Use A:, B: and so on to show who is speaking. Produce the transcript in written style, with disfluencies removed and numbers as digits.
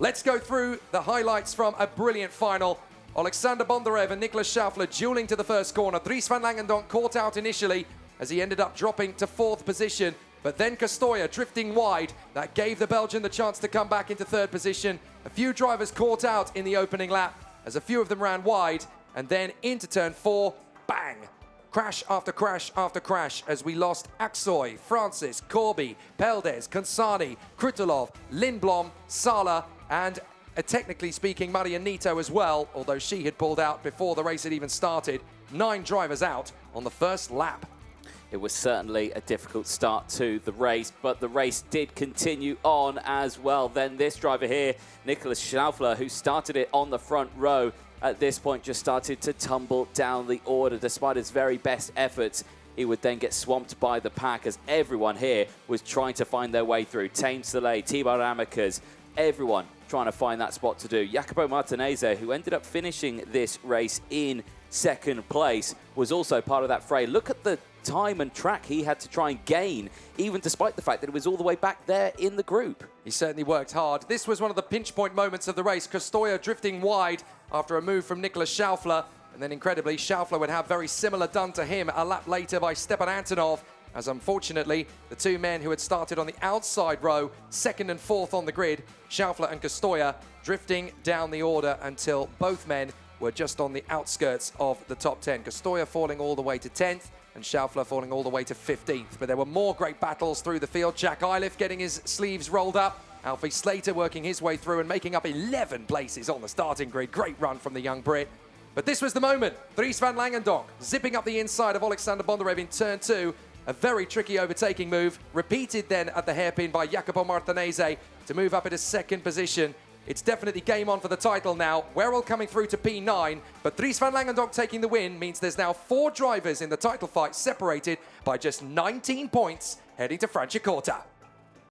A: Let's go through the highlights from a brilliant final. Oleksandr Bondarev and Niklas Schaufler dueling to the first corner. Dries Van Langendonck caught out initially as he ended up dropping to 4th position. But then Costoya drifting wide. That gave the Belgian the chance to come back into 3rd position. A few drivers caught out in the opening lap as a few of them ran wide. And then into turn 4, bang! Crash after crash after crash as we lost Aksoy, Francis, Corby, Peldes, Consani, Krutulov, Lindblom, Sala, and technically speaking, Marianito as well, although she had pulled out before the race had even started. 9 drivers out on the first lap.
B: It was certainly a difficult start to the race, but the race did continue on as well. Then this driver here, Niklas Schaufler, who started it on the front row, at this point just started to tumble down the order. Despite his very best efforts, he would then get swamped by the pack as everyone here was trying to find their way through. Tame Soleil, Thibaut Ramaekers, everyone trying to find that spot to do. Iacopo Martinese, who ended up finishing this race in 2nd place, was also part of that fray. Look at the time and track he had to try and gain, even despite the fact that it was all the way back there in the group.
A: He certainly worked hard. This was one of the pinch point moments of the race. Costoya drifting wide after a move from Niklas Schaufler. And then incredibly, Schaufler would have very similar done to him a lap later by Stepan Antonov, as unfortunately, the 2 men who had started on the outside row, 2nd and 4th on the grid, Schaufler and Costoya, drifting down the order until both men were just on the outskirts of the top 10. Costoya falling all the way to 10th and Schaufler falling all the way to 15th. But there were more great battles through the field. Jack Iliff getting his sleeves rolled up. Alfie Slater working his way through and making up 11 places on the starting grid. Great run from the young Brit. But this was the moment. Dries Van Langendonck zipping up the inside of Oleksandr Bondarev in turn 2. A very tricky overtaking move. Repeated then at the hairpin by Iacopo Martinese to move up into 2nd position. It's definitely game on for the title now. Wherrell coming through to P9, but Dries Van Langendonck taking the win means there's now 4 drivers in the title fight separated by just 19 points heading to Francorchamps.